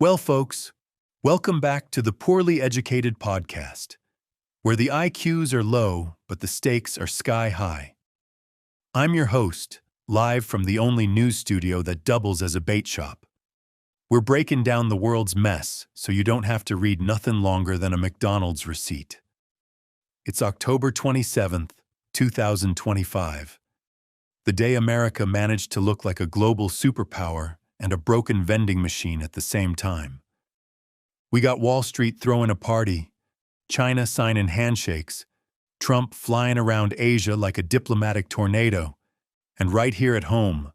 Well, folks, welcome back to the Poorly Educated Podcast, where the IQs are low, but the stakes are sky high. I'm your host, live from the only news studio that doubles as a bait shop. We're breaking down the world's mess so you don't have to read nothing longer than a McDonald's receipt. It's October 27th, 2025. The day America managed to look like a global superpower and a broken vending machine at the same time. We got Wall Street throwing a party, China signing handshakes, Trump flying around Asia like a diplomatic tornado, and right here at home,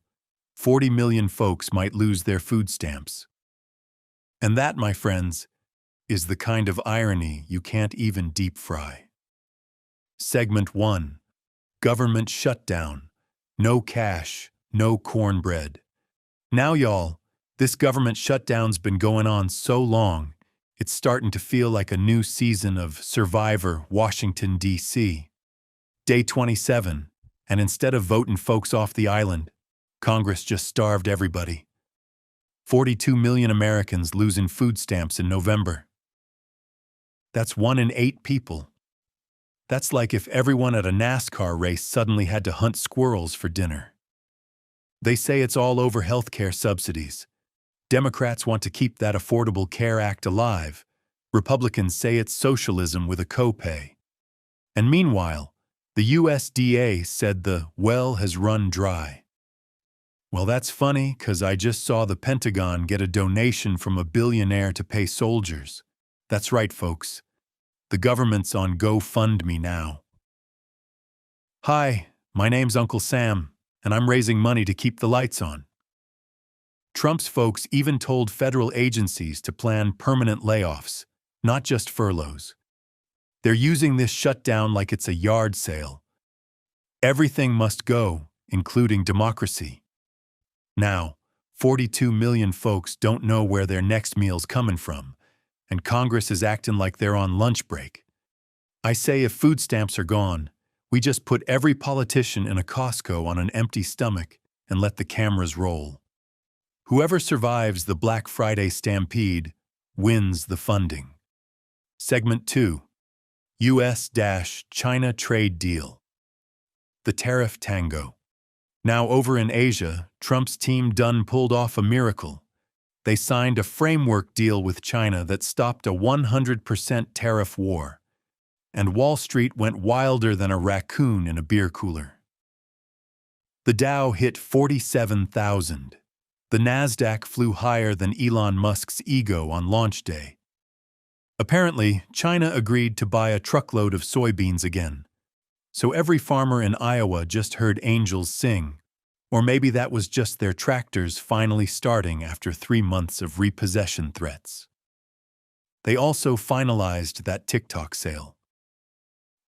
40 million folks might lose their food stamps. And that, my friends, is the kind of irony you can't even deep fry. Segment 1. Government shutdown. No cash, no cornbread. Now, y'all, this government shutdown's been going on so long, it's starting to feel like a new season of Survivor Washington, D.C. Day 27, and instead of voting folks off the island, Congress just starved everybody. 42 million Americans losing food stamps in November. That's 1 in 8 people. That's like if everyone at a NASCAR race suddenly had to hunt squirrels for dinner. They say it's all over healthcare subsidies. Democrats want to keep that Affordable Care Act alive. Republicans say it's socialism with a copay. And meanwhile, the USDA said the well has run dry. Well, that's funny, 'cause I just saw the Pentagon get a donation from a billionaire to pay soldiers. That's right, folks. The government's on GoFundMe now. Hi, my name's Uncle Sam, and I'm raising money to keep the lights on. Trump's folks even told federal agencies to plan permanent layoffs, not just furloughs. They're using this shutdown like it's a yard sale. Everything must go, including democracy. Now, 42 million folks don't know where their next meal's coming from, and Congress is acting like they're on lunch break. I say if food stamps are gone, we just put every politician in a Costco on an empty stomach and let the cameras roll. Whoever survives the Black Friday stampede wins the funding. Segment 2. U.S.-China trade deal. The tariff tango. Now over in Asia, Trump's team done pulled off a miracle. They signed a framework deal with China that stopped a 100% tariff war, and Wall Street went wilder than a raccoon in a beer cooler. The Dow hit 47,000. The Nasdaq flew higher than Elon Musk's ego on launch day. Apparently, China agreed to buy a truckload of soybeans again, so every farmer in Iowa just heard angels sing. Or maybe that was just their tractors finally starting after 3 months of repossession threats. They also finalized that TikTok sale.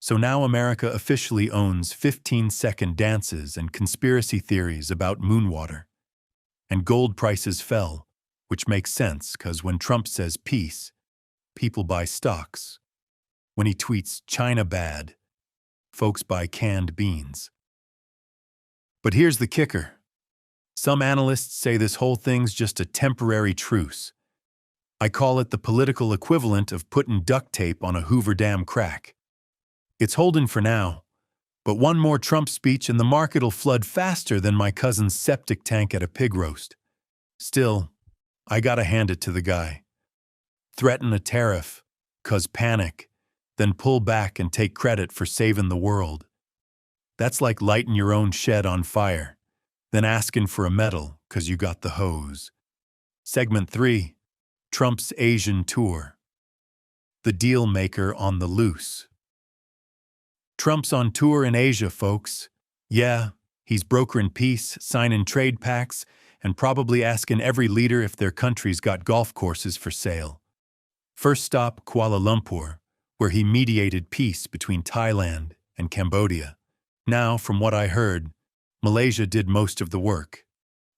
So now America officially owns 15-second dances and conspiracy theories about moonwater. And gold prices fell, which makes sense because when Trump says peace, people buy stocks. When he tweets China bad, folks buy canned beans. But here's the kicker. Some analysts say this whole thing's just a temporary truce. I call it the political equivalent of putting duct tape on a Hoover Dam crack. It's holding for now, but one more Trump speech and the market'll flood faster than my cousin's septic tank at a pig roast. Still, I gotta hand it to the guy. Threaten a tariff, 'cause panic, then pull back and take credit for saving the world. That's like lighting your own shed on fire, then asking for a medal 'cause you got the hose. Segment 3. Trump's Asian tour. The deal maker on the loose. Trump's on tour in Asia, folks. Yeah, he's brokering peace, signing trade pacts, and probably asking every leader if their country's got golf courses for sale. First stop, Kuala Lumpur, where he mediated peace between Thailand and Cambodia. Now, from what I heard, Malaysia did most of the work,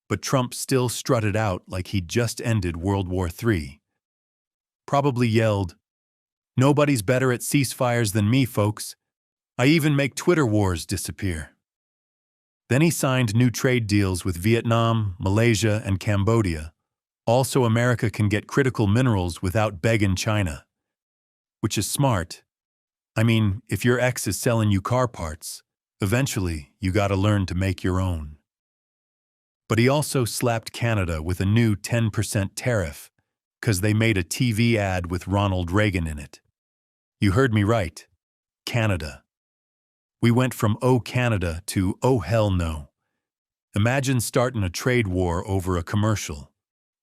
but Trump still strutted out like he'd just ended World War III. Probably yelled, "Nobody's better at ceasefires than me, folks. I even make Twitter wars disappear." Then he signed new trade deals with Vietnam, Malaysia, and Cambodia, Also, America can get critical minerals without begging China, which is smart. I mean, if your ex is selling you car parts, eventually you gotta learn to make your own. But he also slapped Canada with a new 10% tariff, 'cause they made a TV ad with Ronald Reagan in it. You heard me right. Canada. We went from "Oh Canada" to "Oh hell no." Imagine starting a trade war over a commercial.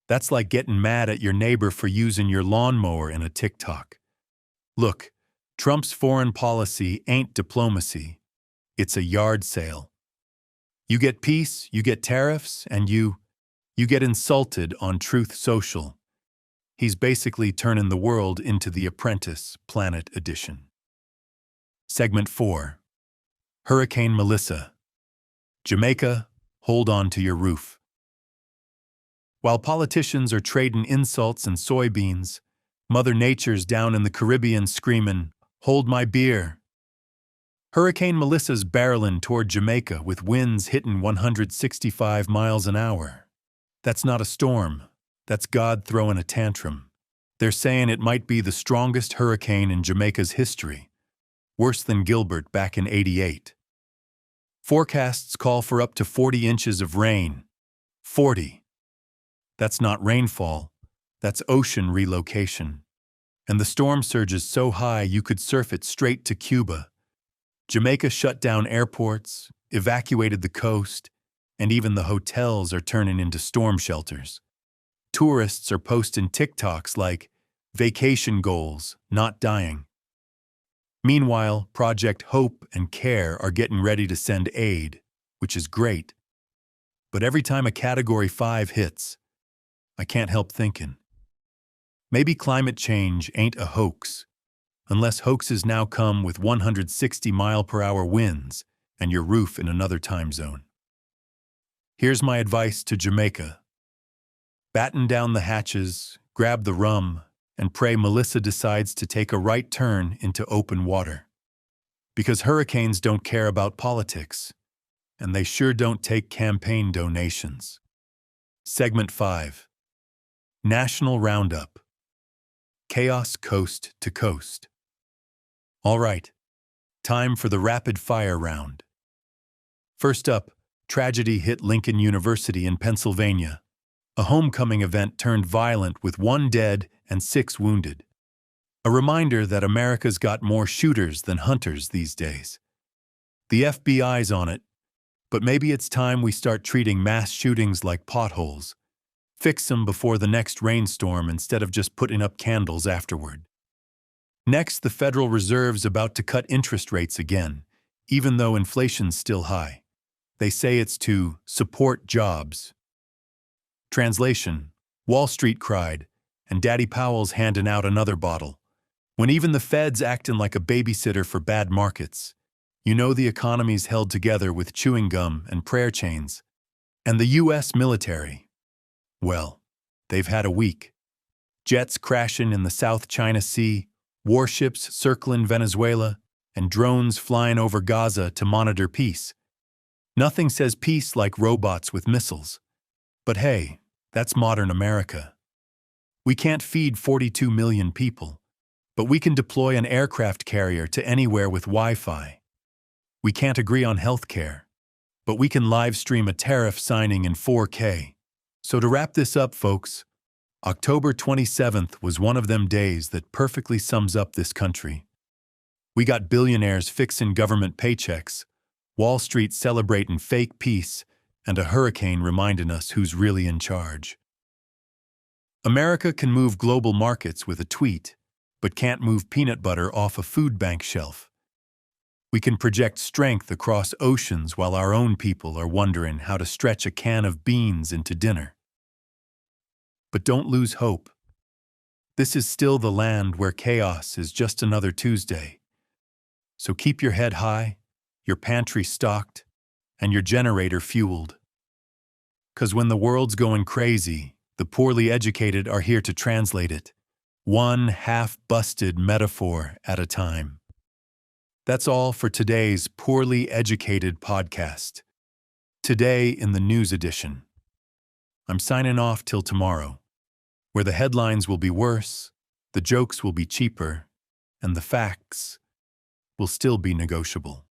That's like getting mad at your neighbor for using your lawnmower in a TikTok. Look, Trump's foreign policy ain't diplomacy. It's a yard sale. You get peace, you get tariffs, and you get insulted on Truth Social. He's basically turning the world into The Apprentice, Planet Edition. Segment 4. Hurricane Melissa. Jamaica, hold on to your roof. While politicians are trading insults and soybeans, Mother Nature's down in the Caribbean screaming, "Hold my beer." Hurricane Melissa's barreling toward Jamaica with winds hitting 165 miles an hour. That's not a storm. That's God throwing a tantrum. They're saying it might be the strongest hurricane in Jamaica's history, worse than Gilbert back in '88. Forecasts call for up to 40 inches of rain. 40. That's not rainfall, that's ocean relocation. And the storm surges so high you could surf it straight to Cuba. Jamaica shut down airports, evacuated the coast, and even the hotels are turning into storm shelters. Tourists are posting TikToks like, "Vacation goals, not dying." Meanwhile, Project Hope and Care are getting ready to send aid, which is great. But every time a Category 5 hits, I can't help thinking, maybe climate change ain't a hoax, unless hoaxes now come with 160-mile-per-hour winds and your roof in another time zone. Here's my advice to Jamaica. Batten down the hatches, grab the rum, and pray Melissa decides to take a right turn into open water. Because hurricanes don't care about politics, and they sure don't take campaign donations. Segment 5. National Roundup. Chaos coast to coast. All right, time for the rapid-fire round. First up, tragedy hit Lincoln University in Pennsylvania. A homecoming event turned violent with 1 dead and 6 wounded. A reminder that America's got more shooters than hunters these days. The FBI's on it, but maybe it's time we start treating mass shootings like potholes. Fix them before the next rainstorm instead of just putting up candles afterward. Next, the Federal Reserve's about to cut interest rates again, even though inflation's still high. They say it's to support jobs. Translation: Wall Street cried, and Daddy Powell's handing out another bottle. When even the Fed's acting like a babysitter for bad markets, you know the economy's held together with chewing gum and prayer chains. And the U.S. military, well, they've had a week. Jets crashing in the South China Sea, warships circling Venezuela, and drones flying over Gaza to monitor peace. Nothing says peace like robots with missiles. But hey, that's modern America. We can't feed 42 million people, but we can deploy an aircraft carrier to anywhere with Wi-Fi. We can't agree on healthcare, but we can live stream a tariff signing in 4K. So to wrap this up, folks, October 27th was one of them days that perfectly sums up this country. We got billionaires fixing government paychecks, Wall Street celebrating fake peace, and a hurricane reminding us who's really in charge. America can move global markets with a tweet, but can't move peanut butter off a food bank shelf. We can project strength across oceans while our own people are wondering how to stretch a can of beans into dinner. But don't lose hope. This is still the land where chaos is just another Tuesday. So keep your head high, your pantry stocked, and your generator fueled. 'Cause when the world's going crazy, the poorly educated are here to translate it, one half-busted metaphor at a time. That's all for today's Poorly Educated podcast. Today in the news edition. I'm signing off till tomorrow. where the headlines will be worse, the jokes will be cheaper, and the facts will still be negotiable.